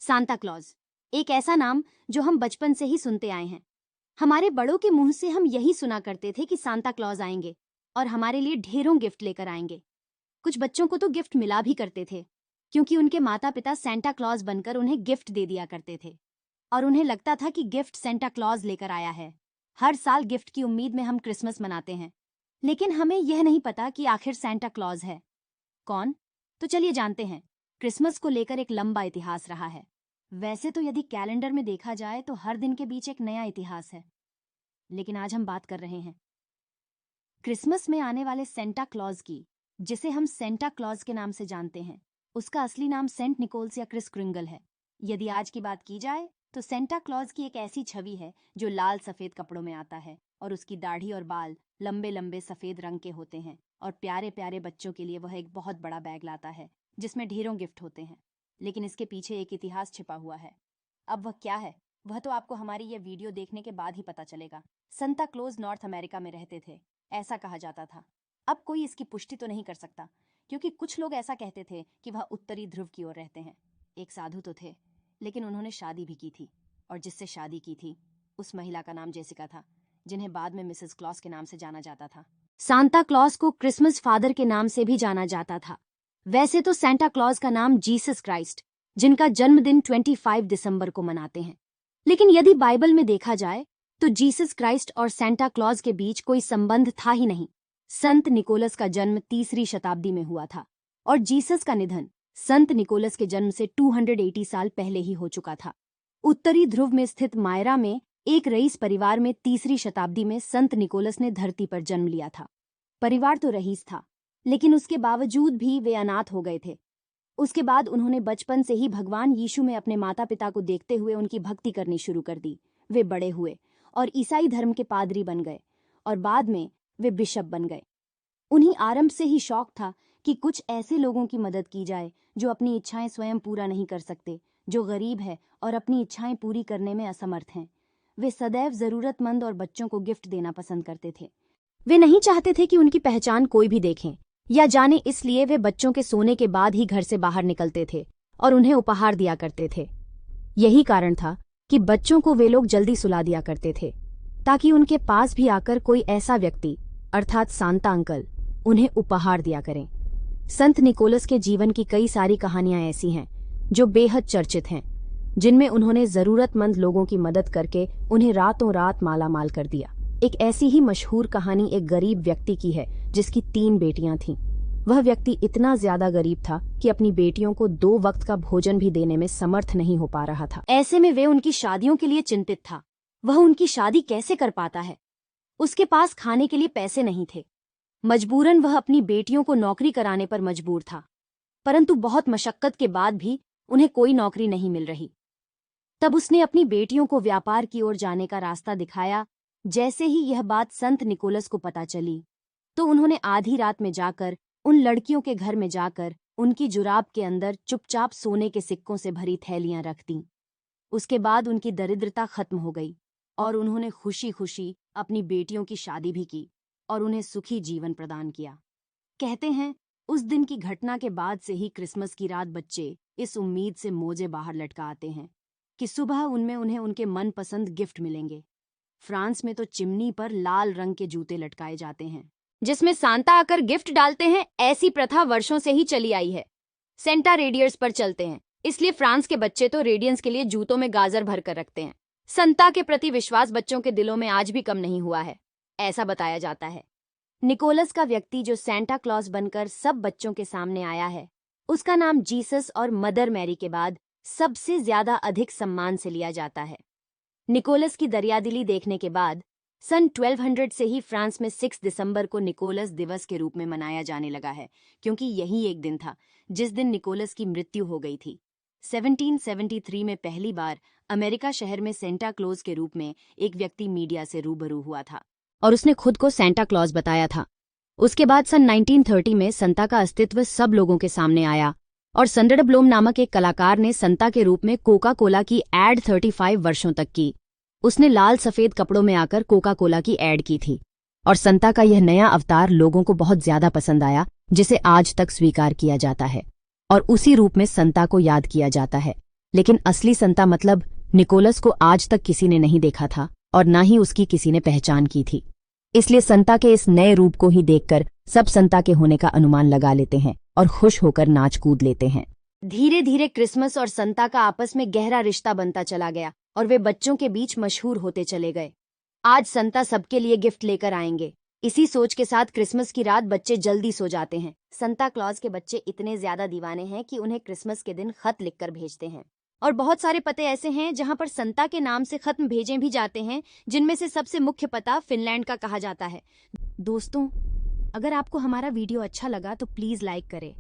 Santa Claus, एक ऐसा नाम जो हम बचपन से ही सुनते आए हैं। हमारे बड़ों के मुंह से हम यही सुना करते थे कि सांता क्लॉज आएंगे और हमारे लिए ढेरों गिफ्ट लेकर आएंगे। कुछ बच्चों को तो गिफ्ट मिला भी करते थे, क्योंकि उनके माता पिता सेंटा क्लॉज बनकर उन्हें गिफ्ट दे दिया करते थे और उन्हें लगता था कि गिफ्ट सेंटा क्लॉज लेकर आया है। हर साल गिफ्ट की उम्मीद में हम क्रिसमस मनाते हैं, लेकिन हमें यह नहीं पता कि आखिर सेंटा क्लॉज है कौन। तो चलिए जानते हैं। क्रिसमस को लेकर एक लंबा इतिहास रहा है। वैसे तो यदि कैलेंडर में देखा जाए तो हर दिन के बीच एक नया इतिहास है, लेकिन आज हम बात कर रहे हैं क्रिसमस में आने वाले सेंटा क्लॉज की, जिसे हम सेंटा क्लॉज के नाम से जानते हैं। उसका असली नाम सेंट निकोल्स या क्रिस क्रिंगल है। यदि आज की बात की जाए तो सेंटा क्लॉज की एक ऐसी छवि है जो लाल सफेद कपड़ों में आता है और उसकी दाढ़ी और बाल लंबे लंबे सफेद रंग के होते हैं और प्यारे प्यारे बच्चों के लिए वह एक बहुत बड़ा बैग लाता है जिसमें ढेरों गिफ्ट होते हैं। लेकिन इसके पीछे एक इतिहास छिपा हुआ है। अब वह क्या है, वह तो आपको हमारी यह वीडियो देखने के बाद ही पता चलेगा। सांता क्लॉज नॉर्थ अमेरिका में रहते थे, ऐसा कहा जाता था। अब कोई इसकी पुष्टि तो नहीं कर सकता, क्योंकि कुछ लोग ऐसा कहते थे कि वह उत्तरी ध्रुव की ओर रहते हैं। एक साधु तो थे, लेकिन उन्होंने शादी भी की थी, और जिससे शादी की थी उस महिला का नाम जेसिका था, जिन्हें बाद में मिसेस क्लॉज के नाम से जाना जाता था। सांता क्लॉज को क्रिसमस फादर के नाम से भी जाना जाता था। वैसे तो सेंटा क्लॉज का नाम जीसस क्राइस्ट, जिनका जन्मदिन 25 दिसंबर को मनाते हैं, लेकिन यदि बाइबल में देखा जाए तो जीसस क्राइस्ट और सेंटा क्लॉज के बीच कोई संबंध था ही नहीं। संत निकोलस का जन्म 3री शताब्दी में हुआ था और जीसस का निधन संत निकोलस के जन्म से 280 साल पहले ही हो चुका था। उत्तरी ध्रुव में स्थित मायरा में एक रईस परिवार में 3री शताब्दी में संत निकोलस ने धरती पर जन्म लिया था। परिवार तो रईस था, लेकिन उसके बावजूद भी वे अनाथ हो गए थे। उसके बाद उन्होंने बचपन से ही भगवान यीशु में अपने माता पिता को देखते हुए उनकी भक्ति करनी शुरू कर दी। वे बड़े हुए और ईसाई धर्म के पादरी बन गए और बाद में वे बिशप बन गए। उन्हीं आरंभ से ही शौक था कि कुछ ऐसे लोगों की मदद की जाए जो अपनी इच्छाएं स्वयं पूरा नहीं कर सकते, जो गरीब है और अपनी इच्छाएं पूरी करने में असमर्थ हैं। वे सदैव जरूरतमंद और बच्चों को गिफ्ट देना पसंद करते थे। वे नहीं चाहते थे कि उनकी पहचान कोई भी देखें या जाने, इसलिए वे बच्चों के सोने के बाद ही घर से बाहर निकलते थे और उन्हें उपहार दिया करते थे। यही कारण था कि बच्चों को वे लोग जल्दी सुला दिया करते थे, ताकि उनके पास भी आकर कोई ऐसा व्यक्ति अर्थात सांता अंकल उन्हें उपहार दिया करें। संत निकोलस के जीवन की कई सारी कहानियां ऐसी हैं जो बेहद चर्चित हैं, जिनमें उन्होंने जरूरतमंद लोगों की मदद करके उन्हें रातों रात माला माल कर दिया। एक ऐसी ही मशहूर कहानी एक गरीब व्यक्ति की है जिसकी 3 बेटियां थीं। वह व्यक्ति इतना ज्यादा गरीब था कि अपनी बेटियों को 2 वक्त का भोजन भी देने में समर्थ नहीं हो पा रहा था। ऐसे में वे उनकी शादियों के लिए चिंतित था। वह उनकी शादी कैसे कर पाता है। उसके पास खाने के लिए पैसे नहीं थे। मजबूरन वह अपनी बेटियों को नौकरी कराने पर मजबूर था, परंतु बहुत मशक्कत के बाद भी उन्हें कोई नौकरी नहीं मिल रही। तब उसने अपनी बेटियों को व्यापार की ओर जाने का रास्ता दिखाया। जैसे ही यह बात संत निकोलस को पता चली तो उन्होंने आधी रात में जाकर उन लड़कियों के घर में जाकर उनकी जुराब के अंदर चुपचाप सोने के सिक्कों से भरी थैलियां रख दीं। उसके बाद उनकी दरिद्रता खत्म हो गई और उन्होंने खुशी खुशी अपनी बेटियों की शादी भी की और उन्हें सुखी जीवन प्रदान किया। कहते हैं उस दिन की घटना के बाद से ही क्रिसमस की रात बच्चे इस उम्मीद से मोजे बाहर लटका आते हैं कि सुबह उनमें उन्हें उनके मनपसंद गिफ्ट मिलेंगे। फ्रांस में तो चिमनी पर लाल रंग के जूते लटकाए जाते हैं जिसमें सांता आकर गिफ्ट डालते हैं। ऐसी प्रथा वर्षों से ही चली आई है। सेंटा रेडियर्स पर चलते हैं, इसलिए फ्रांस के बच्चे तो रेडियंस के लिए जूतों में गाजर भर कर रखते हैं। संता के प्रति विश्वास बच्चों के दिलों में आज भी कम नहीं हुआ है, ऐसा बताया जाता है। निकोलस का व्यक्ति जो सेंटा क्लॉज बनकर सब बच्चों के सामने आया है, उसका नाम जीसस और मदर मैरी के बाद सबसे ज्यादा अधिक सम्मान से लिया जाता है। निकोलस की दरियादिली देखने के बाद सन 1200 से ही फ्रांस में 6 दिसंबर को निकोलस दिवस के रूप में मनाया जाने लगा है, क्योंकि यही एक दिन था जिस दिन निकोलस की मृत्यु हो गई थी। 1773 में पहली बार अमेरिका शहर में सेंटा क्लॉज के रूप में एक व्यक्ति मीडिया से रूबरू हुआ था और उसने खुद को सेंटा क्लॉज बताया था। उसके बाद सन 1930 में संता का अस्तित्व सब लोगों के सामने आया और संडर ब्लोम नामक एक कलाकार ने संता के रूप में कोका कोला की एड 35 वर्षों तक की। उसने लाल सफेद कपड़ों में आकर कोका कोला की एड की थी और संता का यह नया अवतार लोगों को बहुत ज्यादा पसंद आया, जिसे आज तक स्वीकार किया जाता है और उसी रूप में संता को याद किया जाता है। लेकिन असली संता मतलब निकोलस को आज तक किसी ने नहीं देखा था और ना ही उसकी किसी ने पहचान की थी। इसलिए संता के इस नए रूप को ही देखकर सब संता के होने का अनुमान लगा लेते हैं और खुश होकर नाच कूद लेते हैं। धीरे धीरे क्रिसमस और संता का आपस में गहरा रिश्ता बनता चला गया और वे बच्चों के बीच मशहूर होते चले गए। आज संता सबके लिए गिफ्ट लेकर आएंगे। इसी सोच के साथ क्रिसमस की रात बच्चे जल्दी सो जाते हैं। संता क्लॉज के बच्चे इतने ज्यादा दीवाने हैं कि उन्हें क्रिसमस के दिन खत लिखकर भेजते हैं। और बहुत सारे पते ऐसे हैं जहां पर संता के नाम से खत भेजे भी जाते हैं, जिनमें से सबसे मुख्य पता फिनलैंड का कहा जाता है। दोस्तों, अगर आपको हमारा वीडियो अच्छा लगा तो प्लीज लाइक करें